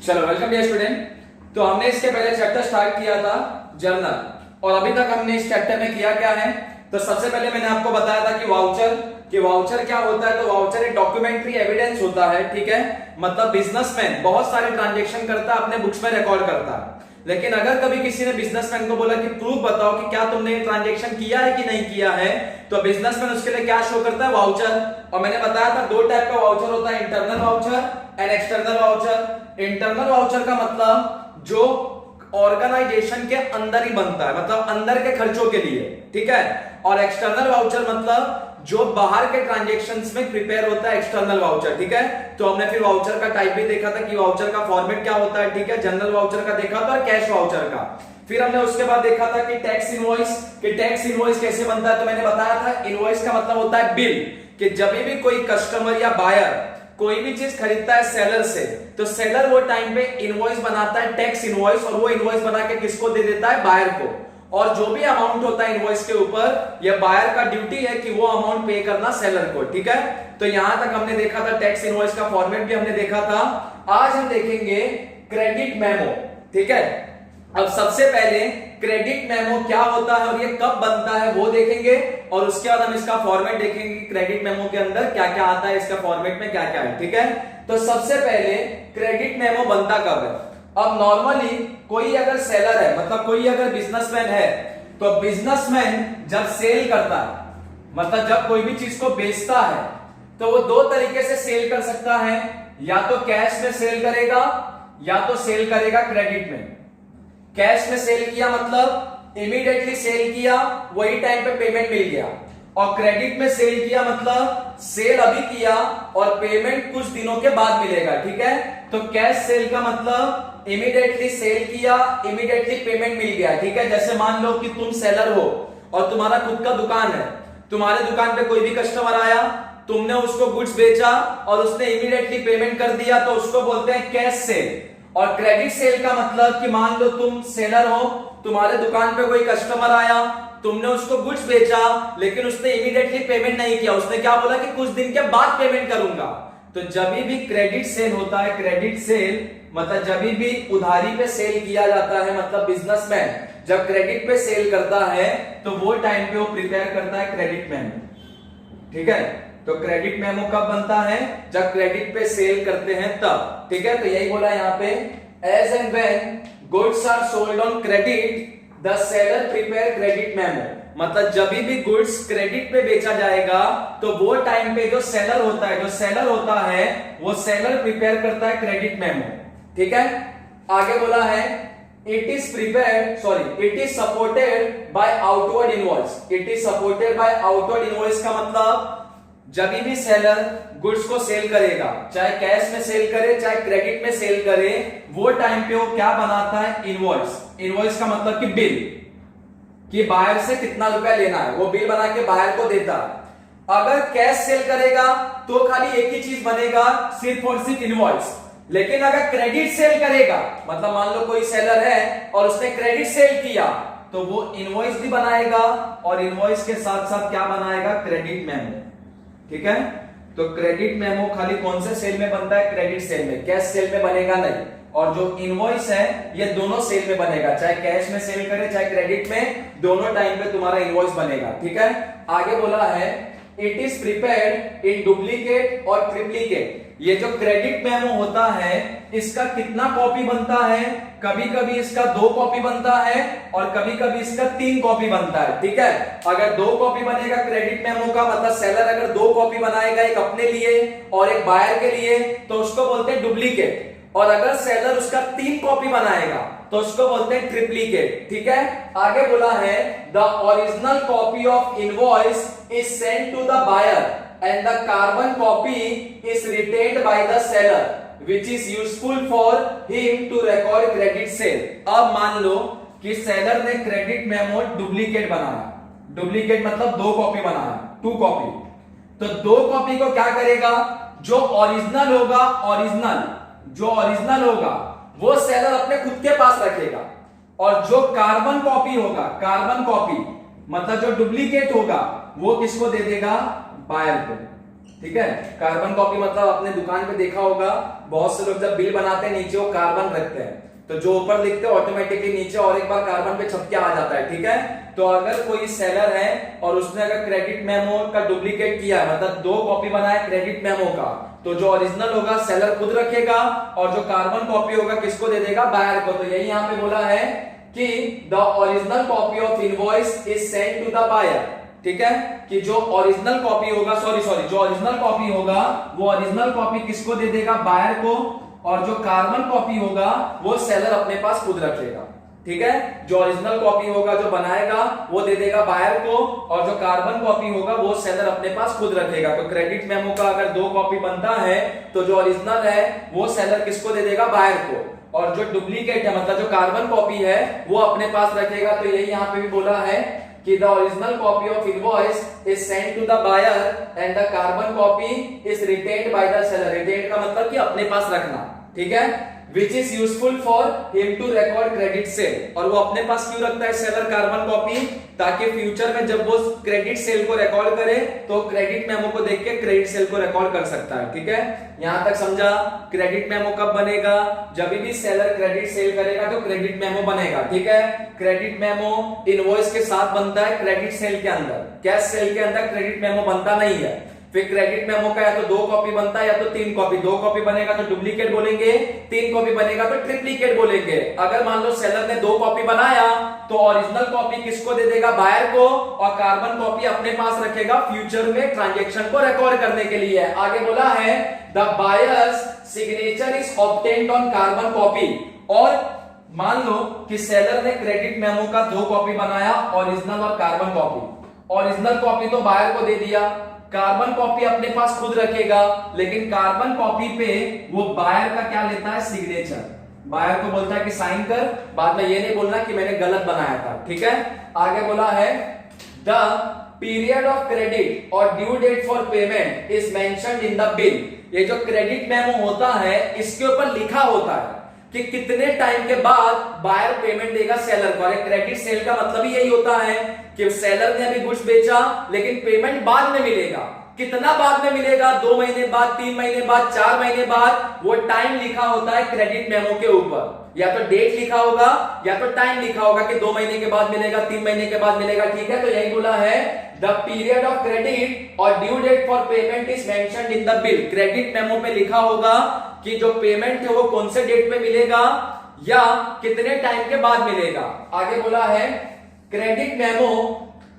चलो welcome dear student. तो हमने इसके पहले चैप्टर स्टार्ट किया था जर्नल, और अभी तक हमने इस चैप्टर में किया क्या है। तो सबसे पहले मैंने आपको बताया था कि वाउचर क्या होता है। तो वाउचर एक डॉक्यूमेंट्री एविडेंस होता है, ठीक है। मतलब बिजनेसमैन बहुत सारे ट्रांजेक्शन करता है, अपने बुक्स में रिकॉर्ड करता है, लेकिन अगर कभी किसी ने बिजनेसमैन को बोला कि प्रूफ बताओ कि क्या तुमने ये ट्रांजेक्शन किया है कि नहीं किया है, तो बिजनेसमैन उसके लिए क्या शो करता है, वाउचर। और मैंने बताया था दो टाइप का वाउचर होता है, internal voucher and external voucher. Internal voucher का मतलब जो ऑर्गेनाइजेशन के अंदर ही बनता है, मतलब अंदर के खर्चों के लिए, ठीक है। और एक्सटर्नल वाउचर मतलब जो बाहर के ट्रांजैक्शंस में प्रिपेयर होता है, एक्सटर्नल वाउचर, ठीक है। तो हमने फिर वाउचर का टाइप भी देखा था कि वाउचर का फॉर्मेट क्या होता है, ठीक है। जनरल वाउचर का देखा था और कैश वाउचर का। फिर हमने उसके बाद देखा था कि टैक्स इनवॉइस कैसे बनता है। तो मैंने बताया था इनवॉइस का मतलब होता है बिल, कि जब भी कोई कस्टमर या बायर कोई भी चीज खरीदता है सेलर से, तो सेलर वो टाइम पे इनवॉइस बनाता है, टैक्स इनवॉइस, और वो इनवॉइस बना के किसको दे देता है, बायर को। और जो भी अमाउंट होता है इनवॉइस के ऊपर, यह बायर का ड्यूटी है कि वो अमाउंट पे करना सेलर को, ठीक है। तो यहां तक हमने देखा था, टैक्स इनवॉइस का फॉर्मेट भी हमने देखा था। आज हम देखेंगे क्रेडिट मेमो, ठीक है। अब सबसे पहले क्रेडिट मेमो क्या होता है और ये कब बनता है वो देखेंगे, और उसके बाद हम इसका फॉर्मेट देखेंगे, क्रेडिट मेमो के अंदर क्या क्या आता है, इसका फॉर्मेट में क्या क्या है, ठीक है। तो सबसे पहले क्रेडिट मेमो बनता कब है। अब नॉर्मली कोई अगर सेलर है, मतलब कोई अगर बिजनेसमैन है, तो बिजनेसमैन जब सेल करता है, मतलब जब कोई भी चीज को बेचता है, तो वो दो तरीके से सेल कर सकता है, या तो कैश में सेल करेगा या तो सेल करेगा क्रेडिट में। कैश में सेल किया मतलब इमीडिएटली सेल किया, वही टाइम पे पेमेंट मिल गया। और क्रेडिट में सेल किया मतलब सेल अभी किया और पेमेंट कुछ दिनों के बाद मिलेगा, ठीक है। तो कैश सेल का मतलब इमीडिएटली सेल किया, इमीडिएटली पेमेंट मिल गया, ठीक है। जैसे मान लो कि तुम सेलर हो और तुम्हारा खुद का दुकान है, तुम्हारे दुकान पे कोई भी कस्टमर आया, तुमने उसको गुड्स बेचा और उसने इमीडिएटली पेमेंट कर दिया, तो उसको बोलते हैं कैश सेल। और क्रेडिट सेल का मतलब कि मान लो तुम सेलर हो, तुम्हारे दुकान पे कोई कस्टमर आया, तुमने उसको गुड्स बेचा, लेकिन उसने इमीडिएटली पेमेंट नहीं किया, उसने क्या बोला कि कुछ दिन के बाद पेमेंट करूंगा। तो जब भी क्रेडिट सेल होता है, क्रेडिट सेल मतलब जब भी उधारी पे सेल किया जाता है, मतलब बिजनेसमैन जब क्रेडिट पे सेल करता है, तो वो टाइम पे वो प्रिपेयर करता है क्रेडिट मेमो, ठीक है। तो क्रेडिट मेमो कब बनता है, जब क्रेडिट पे सेल करते हैं तब, ठीक है। तो यही बोला यहाँ पे, as and when goods are sold on credit the seller prepare credit memo. मतलब जब भी गुड्स क्रेडिट पे बेचा जाएगा, तो वो टाइम पे जो सेलर होता है वो सेलर प्रिपेयर करता है क्रेडिट मेमो, ठीक है। आगे बोला है it is supported by outward invoice. It is supported by outward invoice का मतलब जब भी सेलर गुड्स को सेल करेगा, चाहे कैश में सेल करे चाहे क्रेडिट में सेल करे, वो टाइम पे वो क्या बनाता है, इनवॉइस। इनवॉइस का मतलब कि बिल, कि बायर से कितना रुपया लेना है, वो बिल बना के बायर को देता है। अगर कैश सेल करेगा तो खाली एक ही चीज बनेगा, सिर्फ और सिर्फ इनवॉइस। लेकिन अगर क्रेडिट सेल करेगा, मतलब मान लो कोई सेलर है और उसने क्रेडिट सेल किया, तो वो इनवॉइस भी बनाएगा और इनवॉइस के साथ साथ क्या बनाएगा, क्रेडिट मेमो, ठीक है। तो क्रेडिट मेमो खाली कौन से सेल में बनता है, क्रेडिट सेल में, कैश सेल में बनेगा नहीं। और जो इनवॉइस है ये दोनों सेल में बनेगा, चाहे कैश में सेल करे चाहे क्रेडिट में, दोनों टाइम पे तुम्हारा इनवॉइस बनेगा, ठीक है। आगे बोला है it is prepared in duplicate और ट्रिप्लीकेट। ये जो क्रेडिट मेमो होता है, इसका कितना कॉपी बनता है, कभी कभी इसका 2 कॉपी बनता है और कभी कभी इसका 3 कॉपी बनता है, ठीक है। अगर 2 कॉपी बनेगा क्रेडिट मेमो का, मतलब सेलर अगर 2 कॉपी बनाएगा, एक अपने लिए और एक बायर के लिए, तो उसको बोलते हैं डुप्लीकेट। और अगर सेलर उसका 3 कॉपी बनाएगा तो उसको बोलते हैं ट्रिप्लीकेट, ठीक है। आगे बोला है the original copy of invoice is sent to the buyer and the carbon copy is retained by the seller which is useful for him to record credit sale। अब मान लो कि सेलर ने क्रेडिट मेमो डुप्लीकेट बनाया, duplicate मतलब 2 copy बनाया, 2 copy. तो 2 copy को क्या करेगा, जो ओरिजिनल होगा वो सेलर अपने खुद के पास रखेगा, और जो कार्बन कॉपी मतलब जो डुप्लीकेट होगा वो किसको दे देगा, बायर को, ठीक है। कार्बन कॉपी मतलब आपने दुकान पे देखा होगा, बहुत से लोग जब बिल बनाते हैं नीचे वो कार्बन रखते हैं, तो जो ऊपर लिखते हैं ऑटोमेटिकली नीचे और एक बार कार्बन पे छप के आ जाता है, ठीक है। तो अगर कोई सेलर है और उसने अगर क्रेडिट मेमो का डुप्लीकेट किया, मतलब 2 कॉपी बनाया क्रेडिट मेमो का, तो जो ओरिजिनल होगा सेलर खुद रखेगा और जो कार्बन कॉपी होगा किसको दे देगा, बायर को। तो यही यहाँ पे बोला है कि the original copy of invoice is send to the buyer, ठीक है, कि जो ओरिजिनल कॉपी होगा, जो ओरिजिनल कॉपी होगा वो ओरिजिनल कॉपी किसको दे देगा, बायर को, और जो कार्बन कॉपी होगा वो सेलर अपने पास खुद रखेगा, ठीक है। जो ओरिजिनल कॉपी होगा जो बनाएगा वो दे देगा बायर को, और जो कार्बन कॉपी होगा वो सेलर अपने पास खुद रखेगा। तो क्रेडिट मेमो का अगर 2 कॉपी बनता है तो जो ओरिजिनल है वो सेलर किसको दे देगा, बायर को, और जो डुप्लीकेट है मतलब जो कार्बन कॉपी है वो अपने पास रखेगा। तो यही यहाँ पे भी बोला है कि the original copy of invoice is sent to the buyer and the carbon copy is retained by the seller। retained का मतलब कि अपने पास रखना, ठीक है, which is useful for him to record credit sale। और वो अपने पास क्यों रखता है सेलर कार्बन कॉपी, ताकि फ्यूचर में जब वो क्रेडिट सेल को रिकॉर्ड करे तो क्रेडिट मेमो को देख के क्रेडिट सेल को रिकॉर्ड कर सकता है, ठीक है। यहां तक समझा। क्रेडिट मेमो कब बनेगा, जब भी सेलर क्रेडिट सेल करेगा तो क्रेडिट मेमो बनेगा, ठीक है। क्रेडिट मेमो इनवॉइस के साथ बनता है, क्रेडिट सेल के अंदर, कैश सेल के अंदर क्रेडिट मेमो बनता नहीं है। फिर क्रेडिट मेमो का या तो 2 कॉपी बनता है या तो 3 कॉपी। 2 कॉपी बनेगा तो डुप्लीकेट बोलेंगे, 3 कॉपी बनेगा तो ट्रिप्लीकेट बोलेंगे। अगर मान लो सेलर ने 2 कॉपी बनाया तो ओरिजिनल कॉपी किसको दे देगा, बायर को, और कार्बन कॉपी अपने पास रखेगा फ्यूचर में ट्रांजैक्शन को रिकॉर्ड करने के लिए। आगे बोला है the buyers signature is obtained on carbon copy. और मान लो कि सेलर ने क्रेडिट मेमो का 2 कॉपी बनाया, ओरिजिनल और कार्बन कॉपी। ओरिजिनल कॉपी तो बायर को दे दिया, कार्बन कॉपी अपने पास खुद रखेगा, लेकिन कार्बन कॉपी पे वो बायर का क्या लेता है, सिग्नेचर। बायर को बोलता है कि साइन कर, बाद में ये नहीं बोलना कि मैंने गलत बनाया था, ठीक है। आगे बोला है द पीरियड ऑफ क्रेडिट और due date for payment is mentioned in the bill. ये जो क्रेडिट मेमो होता है इसके ऊपर लिखा होता है कि कितने टाइम के बाद बायर पेमेंट देगा सेलर को। अरे क्रेडिट सेल का मतलब ही यही होता है कि सेलर ने अभी गुड्स बेचा लेकिन पेमेंट बाद में मिलेगा। कितना बाद में मिलेगा, 2 महीने बाद, 3 महीने बाद, 4 महीने बाद, वो टाइम लिखा होता है क्रेडिट मेमो के ऊपर। या तो डेट लिखा होगा या तो टाइम लिखा होगा कि 2 महीने के बाद मिलेगा, 3 महीने के बाद मिलेगा, ठीक है। तो यही बोला है द पीरियड ऑफ क्रेडिट और due date for payment is mentioned in the bill. Credit memo पे लिखा होगा कि जो पेमेंट है वो कौन से डेट पे मिलेगा या कितने टाइम के बाद मिलेगा। आगे बोला है credit memo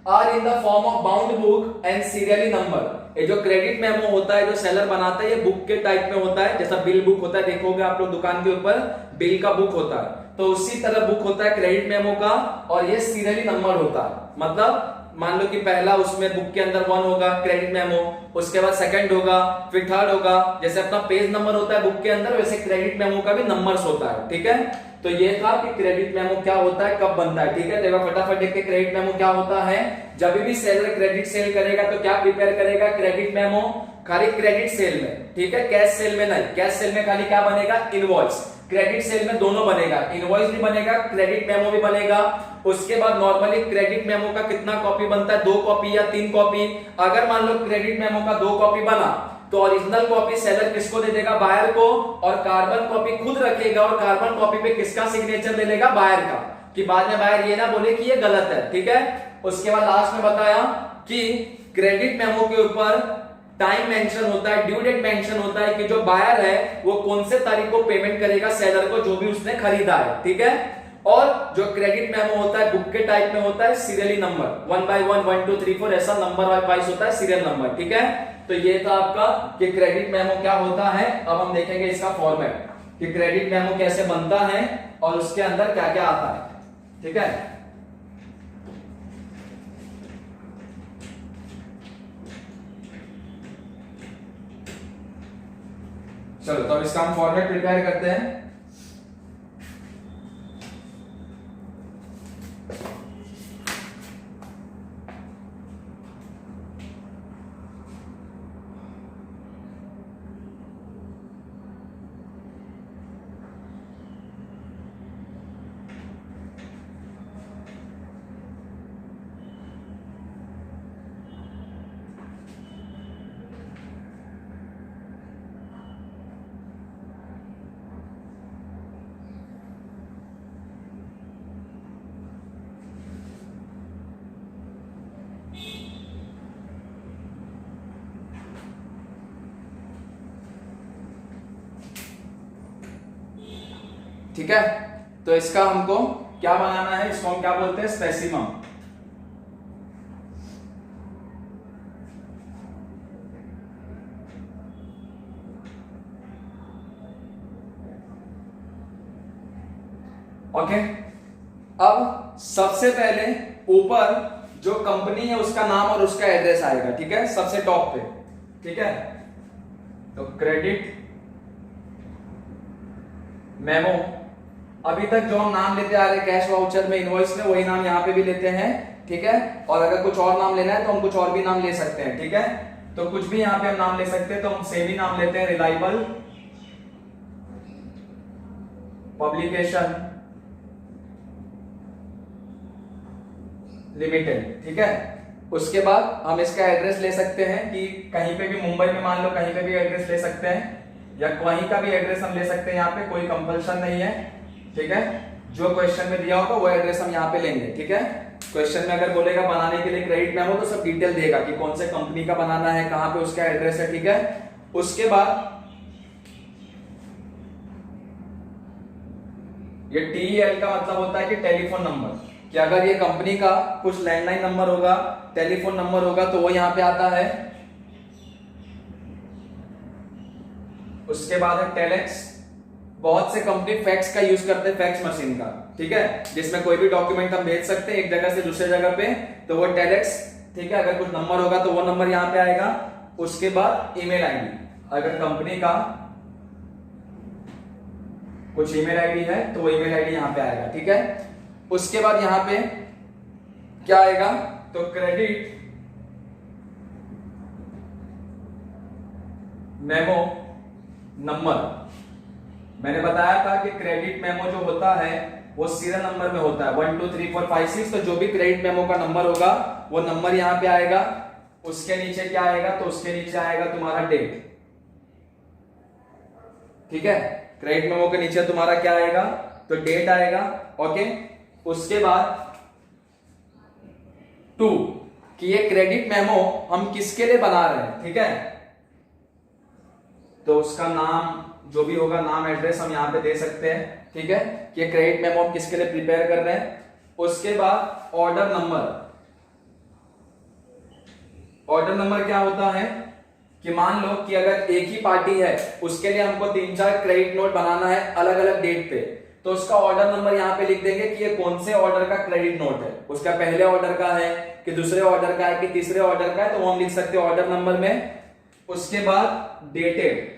are in the form of bound book and serially number. ये जो क्रेडिट मेमो होता है जो सेलर बनाता है ये बुक के टाइप में होता है, जैसा बिल बुक होता है, देखोगे आप लोग दुकान के ऊपर बिल का बुक होता है, तो उसी तरह बुक होता है क्रेडिट मेमो का, और ये सीरियली नंबर होता है। मतलब मान लो कि पहला उसमें बुक के अंदर 1 होगा क्रेडिट मेमो, उसके बाद सेकंड होगा, फिर थर्ड होगा। जैसे अपना पेज नंबर होता है बुक के अंदर, वैसे क्रेडिट मेमो का भी नंबर्स होता है, ठीक है। तो ये था कि क्रेडिट मेमो क्या होता है, कब बनता है, ठीक है। देखो फटाफट देख के क्रेडिट मेमो क्या होता है। जब भी सेलर क्रेडिट सेल करेगा तो क्या प्रिपेयर करेगा, क्रेडिट मेमो, खाली क्रेडिट सेल में, ठीक है, कैश सेल में नहीं। कैश सेल में खाली क्या बनेगा, इनवॉइस। क्रेडिट सेल में दोनों बनेगा, इनवॉइस भी बनेगा, क्रेडिट मेमो भी बनेगा। उसके बाद नॉर्मली क्रेडिट मेमो का कितना कॉपी बनता है, 2 कॉपी या 3 कॉपी। अगर मान लो क्रेडिट मेमो का 2 कॉपी बना तो ओरिजिनल कॉपी सेलर किसको दे देगा, बायर को, और कार्बन कॉपी खुद रखेगा, और कार्बन कॉपी पे किसका सिग्नेचर ले लेगा, बायर का, कि बाद में बायर ये ना बोले कि ये गलत है, ठीक है। उसके बाद लास्ट में बताया कि क्रेडिट मेमो के ऊपर टाइम मेंशन होता है, ड्यू डेट मेंशन होता है कि जो बायर है वो कौन से तारीख को पेमेंट करेगा सेलर को जो भी उसने खरीदा है, ठीक है। और जो क्रेडिट मेमो होता है बुक के टाइप में होता है सीरियली नंबर, 1 by 1, 1 2 3 4 ऐसा नंबर वाइज होता है, सीरियल नंबर, ठीक है। तो ये था आपका कि क्रेडिट मेमो क्या होता है। अब हम देखेंगे इसका फॉर्मेट कि क्रेडिट मेमो कैसे बनता है और उसके अंदर क्या क्या आता है, ठीक है। चलो तो अब इसका हम फॉर्मेट प्रिपेयर करते हैं। ठीक है, तो इसका हमको क्या बनाना है, इसको हम क्या बोलते हैं, स्पेसिमम। ओके, अब सबसे पहले ऊपर जो कंपनी है उसका नाम और उसका एड्रेस आएगा, ठीक है, सबसे टॉप पे, ठीक है। तो क्रेडिट मेमो, अभी तक जो हम नाम लेते आ रहे हैं कैश वाउचर में, इनवॉइस में, वही नाम यहां पे भी लेते हैं, ठीक है। और अगर कुछ और नाम लेना है तो हम कुछ और भी नाम ले सकते हैं, ठीक है। तो कुछ भी यहां पे हम नाम ले सकते हैं, तो हम सेम ही नाम लेते हैं, रिलायबल पब्लिकेशन लिमिटेड, ठीक है। उसके बाद हम इसका एड्रेस ले सकते हैं कि कहीं पे भी, मुंबई में मान लो, कहीं पे भी एड्रेस ले सकते हैं, या कहीं का भी एड्रेस हम ले सकते हैं, यहाँ पे कोई कंपल्शन नहीं है, ठीक है। जो क्वेश्चन में दिया होगा वो एड्रेस हम यहाँ पे लेंगे, ठीक है। क्वेश्चन में अगर बोलेगा बनाने के लिए क्रेडिट मेमो, तो सब डिटेल देगा कि कौन से कंपनी का बनाना है, कहां पे उसका एड्रेस है, ठीक है। उसके बाद ये TEL का मतलब होता है कि टेलीफोन नंबर, कि अगर ये कंपनी का कुछ लैंडलाइन नंबर होगा, टेलीफोन नंबर होगा, तो वो यहां पे आता है। उसके बाद है टेलेक्स, बहुत से कंपनी फैक्स का यूज करते हैं, फैक्स मशीन का, ठीक है, जिसमें कोई भी डॉक्यूमेंट हम भेज सकते हैं एक जगह से दूसरे जगह पे, तो वो टेलेक्स, ठीक है। अगर कुछ नंबर होगा तो वो नंबर यहां पे आएगा। उसके बाद ईमेल आईडी, अगर कंपनी का कुछ ईमेल आईडी है तो वो ईमेल आईडी यहां पे आएगा, ठीक है। उसके बाद यहां पे क्या आएगा, तो क्रेडिट मेमो नंबर। मैंने बताया था कि क्रेडिट मेमो जो होता है वो सीरियल नंबर में होता है, 1 2 3 4 5 6, तो जो भी क्रेडिट मेमो का नंबर होगा वो नंबर यहां पे आएगा। उसके नीचे क्या आएगा, तो उसके नीचे आएगा तुम्हारा डेट, ठीक है। क्रेडिट मेमो के नीचे तुम्हारा क्या आएगा, तो डेट आएगा, ओके। उसके बाद 2 कि ये क्रेडिट मेमो हम किसके लिए बना रहे हैं, ठीक है। तो उसका नाम जो भी होगा, नाम एड्रेस हम यहां पे दे सकते हैं, ठीक है, कि ये क्रेडिट मेमो हम किसके लिए प्रिपेयर कर रहे हैं। उसके बाद ऑर्डर नंबर, ऑर्डर नंबर क्या होता है कि मान लो कि अगर एक ही पार्टी है, उसके लिए हमको 3-4 क्रेडिट नोट बनाना है अलग अलग डेट पे, तो उसका ऑर्डर नंबर यहां पे लिख देंगे कि ये कौन से ऑर्डर का क्रेडिट नोट है, उसका पहले ऑर्डर का है कि दूसरे ऑर्डर का है कि तीसरे ऑर्डर का है, तो वो हम लिख सकते हैं ऑर्डर नंबर में। उसके बाद डेटेड,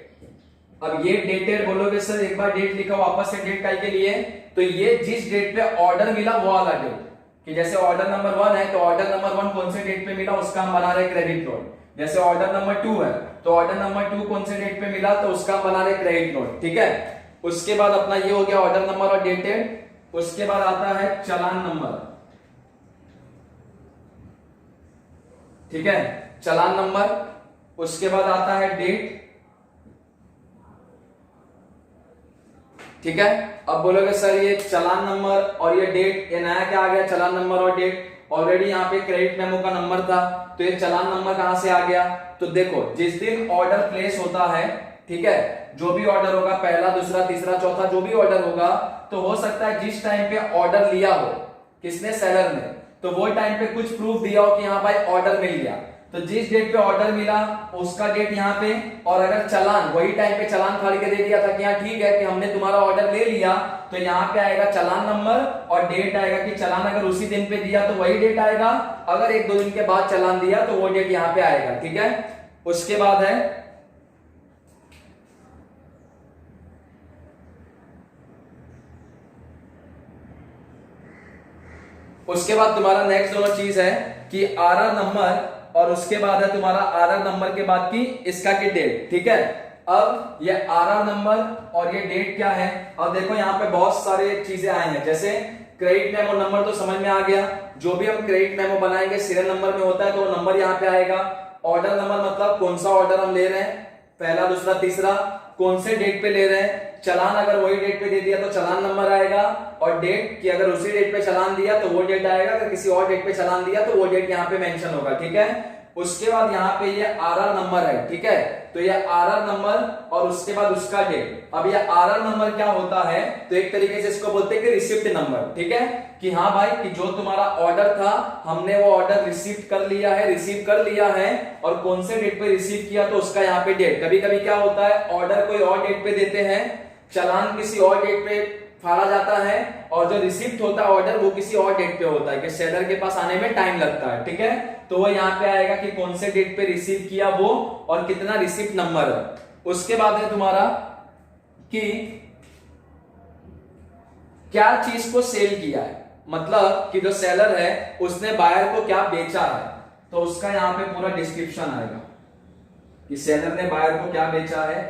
अब ये डेटेड बोलोगे सर एक बार डेट लिखा वापस से डेट के लिए, तो ये जिस डेट पे ऑर्डर मिला वो वाला डेट, कि जैसे ऑर्डर नंबर 1 है तो ऑर्डर नंबर 1 कौन से डेट पे मिला उसका हम बना रहे क्रेडिट नोट। जैसे ऑर्डर नंबर 2 है तो ऑर्डर नंबर 2 कौन से डेट पे मिला तो उसका हम बना रहे क्रेडिट नोट, ठीक है। उसके बाद अपना ये हो गया ऑर्डर नंबर और डेटेड। उसके बाद आता है चालान नंबर, ठीक है, चालान नंबर। उसके बाद आता है डेट, ठीक है। अब बोलोगे सर ये चालान नंबर और ये डेट, ये नया क्या आ गया, चालान नंबर और डेट। ऑलरेडी यहाँ पे क्रेडिट मेमो का नंबर था, तो ये चालान नंबर कहां से आ गया, तो देखो जिस दिन ऑर्डर प्लेस होता है, ठीक है, जो भी ऑर्डर होगा, पहला दूसरा तीसरा चौथा जो भी ऑर्डर होगा, तो हो सकता है जिस टाइम पे ऑर्डर लिया हो किसने, सेलर ने, तो वो टाइम पे कुछ प्रूफ दिया हो कि हाँ भाई ऑर्डर मिल गया, तो जिस डेट पे ऑर्डर मिला उसका डेट यहाँ पे, और अगर चालान वही टाइम पे चालान फाड़ के दे दिया था कि हाँ ठीक है कि हमने तुम्हारा ऑर्डर ले लिया, तो यहाँ पे आएगा चालान नंबर और डेट आएगा कि चालान अगर उसी दिन पे दिया तो वही डेट आएगा, अगर 1-2 दिन के बाद चालान दिया तो वो डेट यहाँ पे आएगा, ठीक है। उसके बाद है उसके बाद तुम्हारा नेक्स्ट दोनों चीज है कि आरआर नंबर, और उसके बाद है तुम्हारा आरआर नंबर के बाद की इसका की डेट, ठीक है। अब ये आरआर नंबर और ये डेट क्या है, अब देखो यहाँ पे बहुत सारे चीजें आए हैं, जैसे क्रेडिट मेमो नंबर तो समझ में आ गया, जो भी हम क्रेडिट मेमो बनाएंगे सीरियल नंबर में होता है तो वो नंबर यहाँ पे आएगा। ऑर्डर नंबर मतलब कौन सा ऑर्डर हम ले रहे हैं, पहला दूसरा तीसरा, कौन से डेट पे ले रहे हैं, चालान अगर वही डेट पे दे दिया तो चालान नंबर आएगा, और डेट कि अगर उसी डेट पे चालान दिया तो वो डेट आएगा, अगर किसी और डेट पे चालान दिया तो वो डेट यहाँ पे मेंशन होगा, ठीक है। उसके बाद यहाँ पे ये आरआर नंबर है, ठीक है। तो ये आरआर नंबर और उसके बाद उसका डेट। अब ये आरआर नंबर क्या होता है, तो एक तरीके से इसको बोलते हैं कि रिसिप्ट नंबर, ठीक है। कि हाँ भाई कि जो तुम्हारा ऑर्डर था हमने वो ऑर्डर रिसीव कर लिया है और कौन से डेट पे रिसीव किया तो उसका यहाँ पे डेट। कभी कभी क्या होता है, ऑर्डर कोई और डेट पे देते हैं, चालान किसी और डेट पे फाड़ा जाता है और जो रिसिप्ट होता है ऑर्डर वो किसी और डेट पे होता है कि सेलर के पास आने में टाइम लगता है, ठीक है। तो वो यहाँ पे आएगा कि कौन से डेट पे रिसीव किया वो और कितना रिसिप्ट नंबर है। उसके बाद है तुम्हारा कि क्या चीज को सेल किया है, मतलब कि जो सेलर है उसने बायर को क्या बेचा है, तो उसका यहां पे पूरा डिस्क्रिप्शन आएगा कि सेलर ने बायर को क्या बेचा है।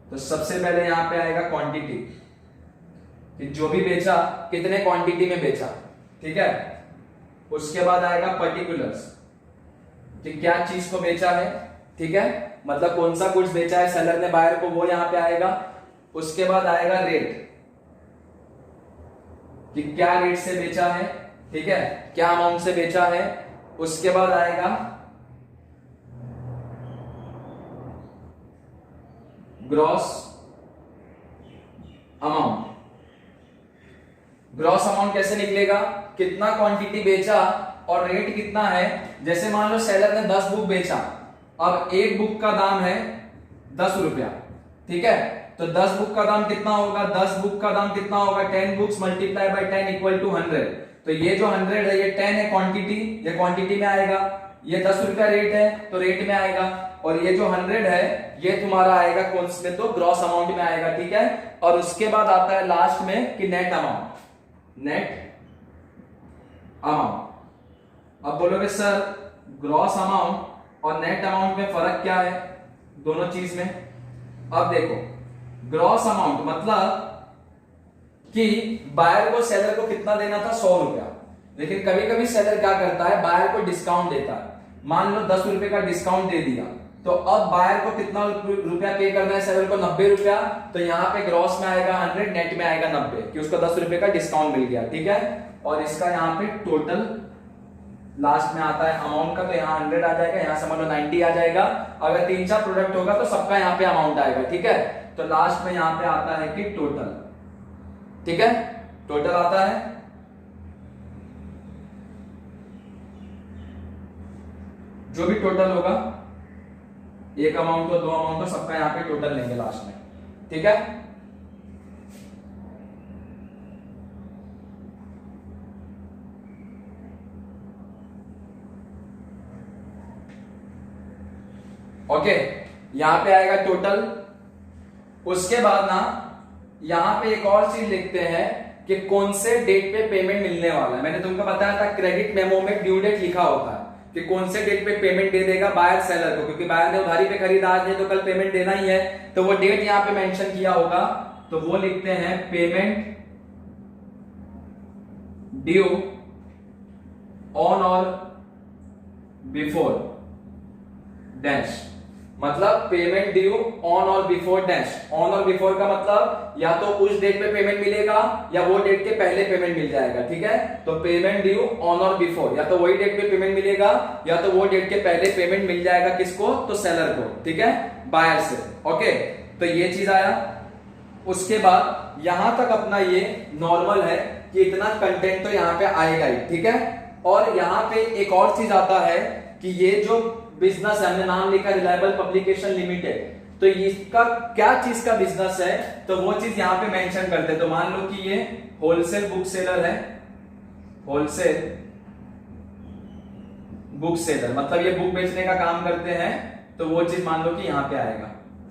तो सबसे पहले यहां पे आएगा क्वांटिटी, कि जो भी बेचा कितने क्वांटिटी में बेचा, ठीक है। उसके बाद आएगा पर्टिकुलर्स, कि क्या चीज को बेचा है, ठीक है, मतलब कौन सा गुड्स बेचा है सेलर ने बायर को, वो यहां पे आएगा। उसके बाद आएगा रेट, कि क्या रेट से बेचा है, ठीक है, क्या अमाउंट से बेचा है। उसके बाद आएगा ग्रॉस अमाउंट। ग्रॉस अमाउंट कैसे निकलेगा, कितना क्वांटिटी बेचा और रेट कितना है। जैसे मान लो सेलर ने 10 बुक बेचा, अब एक बुक का दाम है 10 रुपया, ठीक है। तो 10 बुक का दाम कितना होगा, 10 बुक का दाम कितना होगा, 10 books multiply by 10 equal to 100। तो ये जो 100 है ये 10 है क्वांटिटी, ये क्वांटिटी में आएगा। ये 10 रुपया रेट है तो रेट में आएगा, और ये जो 100 है ये तुम्हारा आएगा कौन से, तो ग्रॉस अमाउंट में आएगा, ठीक है। और उसके बाद आता है लास्ट में कि नेट अमाउंट, नेट अमाउंट। अब बोलोगे सर ग्रॉस अमाउंट और नेट अमाउंट में फर्क क्या है दोनों चीज में। अब देखो ग्रॉस अमाउंट मतलब कि बायर को सेलर को कितना देना था, 100 रुपया, लेकिन कभी कभी सेलर क्या करता है, बायर को डिस्काउंट देता है। मान लो 10 रुपए का डिस्काउंट दे दिया, तो अब बायर को कितना रुपया पे करना है, सेलर को 90 रुपया। तो यहाँ पे ग्रॉस में आएगा 100, नेट में आएगा 90, कि उसको 10 रुपए का डिस्काउंट मिल गया, ठीक है। और इसका यहाँ पे टोटल लास्ट में आता है अमाउंट का, तो यहाँ 100 आ जाएगा, यहाँ समझ लो 90 आ जाएगा। अगर 3-4 प्रोडक्ट होगा तो सबका यहाँ पे अमाउंट आएगा, ठीक है। तो लास्ट में यहाँ पे आता है कि टोटल, ठीक है, टोटल आता है। जो भी टोटल होगा, एक अमाउंट हो 2 अमाउंट हो, सबका यहाँ पे टोटल लेंगे लास्ट में, ठीक है। ओके, यहां पे आएगा टोटल। उसके बाद ना यहां पे एक और चीज लिखते हैं कि कौन से डेट पे पेमेंट मिलने वाला है। मैंने तुमको बताया था क्रेडिट मेमो में ड्यू डेट लिखा होता है कि कौन से डेट पे पेमेंट दे देगा बायर सेलर को, क्योंकि बायर ने उधारी पे खरीदा आज नहीं तो कल पेमेंट देना ही है, तो वो डेट यहां पे मेंशन किया होगा। तो वो लिखते हैं पेमेंट ड्यू ऑन और बिफोर डैश, मतलब पेमेंट ड्यू ऑन और बिफोर डैश। ऑन और बिफोर का मतलब या तो उस डेट पे पेमेंट मिलेगा या वो डेट के पहले पेमेंट मिल जाएगा, ठीक है। तो पेमेंट ड्यू ऑन और बिफोर, या तो वही डेट पे पेमेंट मिलेगा या तो वो डेट के पहले पेमेंट मिल जाएगा, किसको, तो सेलर को, ठीक है, बायर से। ओके, तो ये चीज आया। उसके बाद यहां तक अपना ये नॉर्मल है कि इतना कंटेंट तो यहाँ पे आएगा ही, ठीक है। और यहाँ पे एक और चीज आता है कि ये जो बिजनेस है, हमने नाम लिखा रिलायबल पब्लिकेशन लिमिटेड, तो इसका क्या चीज का बिजनेस है, तो वो चीज यहां पे मेंशन करते हैं। तो मान लो कि ये होलसेल बुक सेलर है, होलसेल बुक सेलर मतलब ये बुक बेचने का काम करते हैं, तो वो चीज मान लो कि यहां पे आएगा,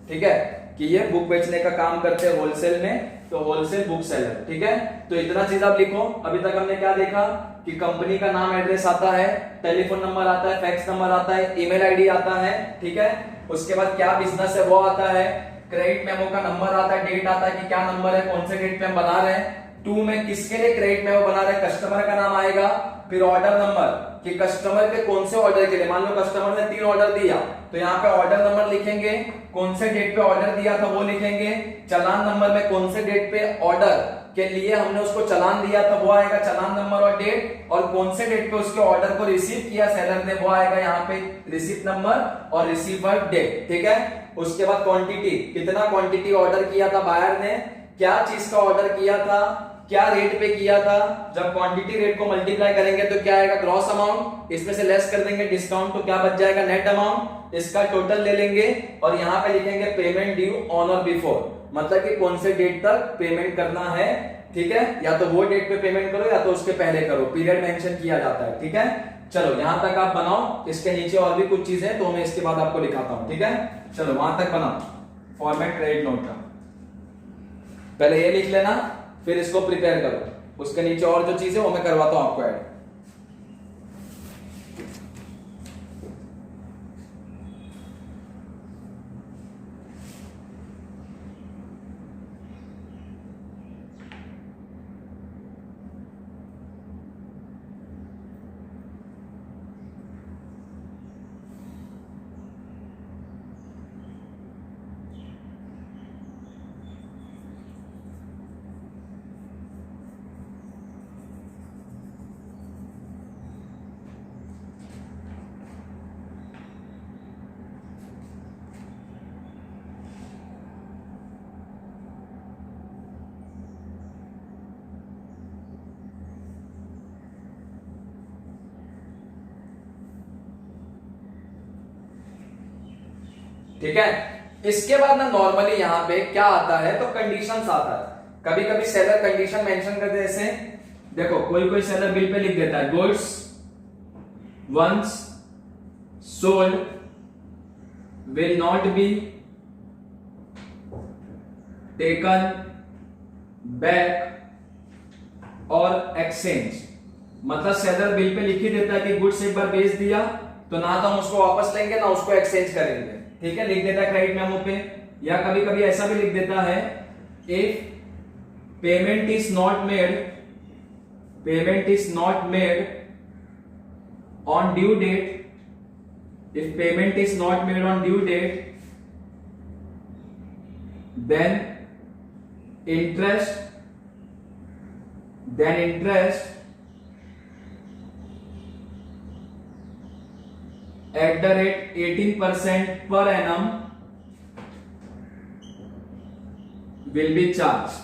ठीक है, कि ये बुक बेचने का काम करते हैं होलसेल में, तो होलसेल बुक सेलर, ठीक है। तो इतना चीज आप लिखो। अभी तक हमने क्या देखा कि कंपनी का नाम, एड्रेस आता है, टेलीफोन नंबर आता है, फैक्स नंबर आता है, ईमेल आईडी आता है, ठीक है। उसके बाद क्या बिजनेस है वो आता है, क्रेडिट मेमो का नंबर आता है, डेट आता है कि क्या नंबर है, कौन से डेट पे हम बना रहे हैं, 2 में किसके लिए क्रेडिट मेमो बना रहे हैं, कस्टमर का नाम आएगा, फिर ऑर्डर नंबर कि कस्टमर के कौन से ऑर्डर के लिए, मान लो कस्टमर ने 3 ऑर्डर दिया तो यहाँ पे ऑर्डर नंबर लिखेंगे, कौन से डेट पे ऑर्डर दिया था वो लिखेंगे, चालान नंबर में कौन से डेट पे ऑर्डर के लिए हमने उसको चालान दिया था वो आएगा चालान नंबर और डेट, और कौन से डेट पे उसके ऑर्डर को रिसीव किया सेलर ने वो आएगा यहाँ पे रिसीप्ट नंबर और रिसीवर डेट। ठीक है, उसके बाद क्वांटिटी, कितना क्वांटिटी ऑर्डर किया था बायर ने, क्या चीज का ऑर्डर किया था, क्या रेट पे किया था, जब क्वांटिटी रेट को मल्टीप्लाई करेंगे तो क्या आएगा ग्रॉस अमाउंट, इसमें से लेस कर देंगे डिस्काउंट तो क्या बच जाएगा नेट अमाउंट, इसका टोटल ले लेंगे और यहाँ पे लिखेंगे पेमेंट ड्यू ऑन और बिफोर, मतलब कि कौन से डेट तक पेमेंट करना है। ठीक है, या तो वो डेट पे पेमेंट करो या तो उसके पहले करो, पीरियड मेंशन किया जाता है। ठीक है, चलो यहां तक आप बनाओ, इसके नीचे और भी कुछ चीजें तो मैं इसके बाद आपको दिखाता हूं। ठीक है, चलो वहां तक बनाओ फॉर्मेट क्रेडिट नोट का, पहले ये लिख लेना फिर इसको प्रिपेयर करो, उसके नीचे और जो चीजें वो मैं करवाता हूं आपको ऐड। ठीक है, इसके बाद ना नॉर्मली यहां पे क्या आता है तो कंडीशंस आता है, कभी कभी सेलर कंडीशन मेंशन करते, जैसे देखो कोई सेलर बिल पे लिख देता है goods once sold will not be taken back और एक्सचेंज, मतलब सेलर बिल पे लिख ही देता है कि गुड्स एक बार बेच दिया तो ना तो हम उसको वापस लेंगे ना उसको एक्सचेंज करेंगे। ठीक है, लिख देता है क्रेडिट मेमो पे, या कभी कभी ऐसा भी लिख देता है if payment is not made on due date, if payment is not made on due date then interest at the rate 18% per annum will be charged।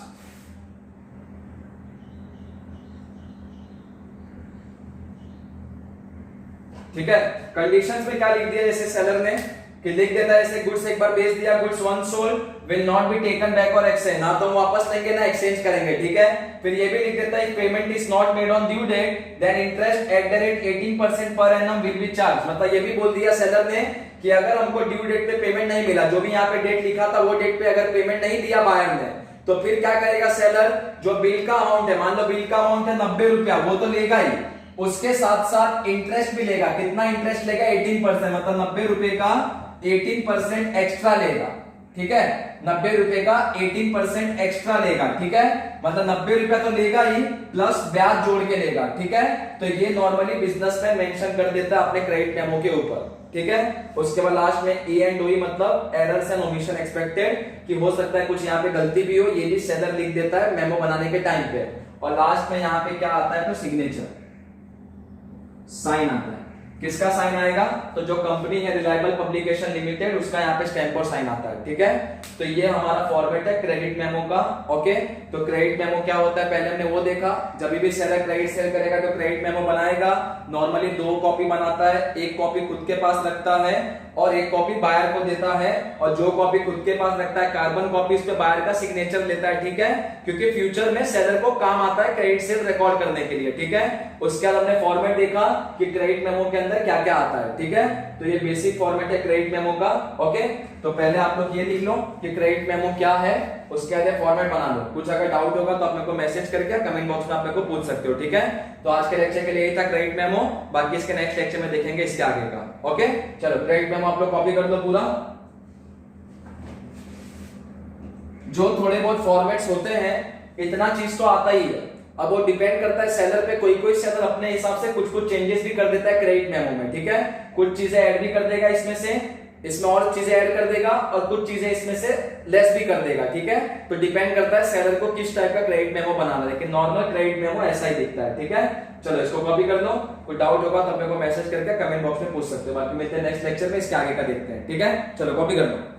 ठीक है, कंडीशंस में क्या लिख दिया जैसे सेलर ने कि लिख देता है ऐसे गुड्स एक बार बेच दिया, goods once sold will not be taken back और एक्सचेंज, ना तो हम वापस लेंगे ना एक्सचेंज करेंगे। ठीक है, फिर ये भी लिख देता है payment is not made on due date then interest at the rate 18% per annum will be charge, मतलब ये भी बोल दिया सेलर ने कि अगर हमको ड्यू डेट पे पेमेंट नहीं मिला, जो भी यहाँ पे डेट लिखा था वो डेट पे अगर पेमेंट नहीं दिया बायर ने तो फिर क्या करेगा सेलर, जो बिल का अमाउंट है, मान लो बिल का अमाउंट है 90 रुपया, वो तो लेगा ही, उसके साथ साथ इंटरेस्ट भी लेगा। कितना इंटरेस्ट लेगा 18%, मतलब 90 रुपए का 18% एक्स्ट्रा लेगा। ठीक है, 90 रुपए का 18% एक्स्ट्रा लेगा। ठीक है, मतलब 90 रुपया तो लेगा ही प्लस ब्याज जोड़ के लेगा। ठीक है, तो ये नॉर्मली बिजनेस में मेंशन कर देता है अपने क्रेडिट मेमो के ऊपर। ठीक है, उसके बाद लास्ट में ई एंड ओई मतलब एरर्स एंड ओमिशन एक्सपेक्टेड, कि हो सकता है कुछ यहाँ पे गलती भी हो, ये भी सेलर लिख देता है मेमो बनाने के टाइम पे। और लास्ट में यहाँ पे क्या आता है तो सिग्नेचर साइन आता है। किसका साइन आएगा तो जो कंपनी है रिलायबल पब्लिकेशन लिमिटेड उसका यहाँ पे स्टैंप और साइन आता है। ठीक है, तो ये हमारा फॉर्मेट है क्रेडिट मेमो का। ओके, तो क्रेडिट मेमो क्या होता है पहले हमने वो देखा, जब भी सेलर क्रेडिट सेल करेगा तो क्रेडिट मेमो बनाएगा, नॉर्मली 2 कॉपी बनाता है, एक कॉपी खुद के पास रखता है और एक कॉपी बायर को देता है, और जो कॉपी खुद के पास रखता है कार्बन कॉपी इस पे बायर का सिग्नेचर लेता है। ठीक है, क्योंकि फ्यूचर में सेलर को काम आता है क्रेडिट सेल रिकॉर्ड करने के लिए। ठीक है, उसके बाद हमने फॉर्मेट देखा कि क्रेडिट मेमो के अंदर क्या क्या आता है। ठीक है, तो ये बेसिक फॉर्मेट है क्रेडिट मेमो का। ओके, तो पहले आप लोग ये लिख लो कि क्रेडिट मेमो क्या है, उसके आगे फॉर्मेट बना लो। कुछ अगर डाउट होगा तो आप मेरे को मैसेज करके कमेंट बॉक्स में आप मेरे को पूछ सकते हो। ठीक है, तो आज के लेक्चर के लिए यही था क्रेडिट मेमो, बाकी इसके नेक्स्ट लेक्चर में देखेंगे इसके आगे का। ओके, चलो क्रेडिट मेमो आप लोग कॉपी कर लो पूरा। जो थोड़े बहुत फॉर्मेट्स होते हैं इतना चीज तो आता ही है, अब वो डिपेंड करता है सेलर पे, कोई कोई सेलर अपने हिसाब से कुछ कुछ चेंजेस भी कर देता है क्रेडिट मेमो में, ठीक है, कुछ चीजें ऐड भी कर देगा इसमें और चीजें ऐड कर देगा और कुछ चीजें इसमें से लेस भी कर देगा, ठीक है। तो डिपेंड करता है सेलर को किस टाइप का क्रेडिट मेमो बनाना है, लेकिन नॉर्मल क्रेडिट मेमो ऐसा ही दिखता है, ठीक है। चलो इसको कॉपी कर लो, कोई डाउट होगा तो अपने को मैसेज करके कमेंट बॉक्स में पूछ सकते हो, बाकी मिलते हैं नेक्स्ट लेक्चर में, इसके आगे का देखते हैं, ठीक है। चलो कॉपी कर लो।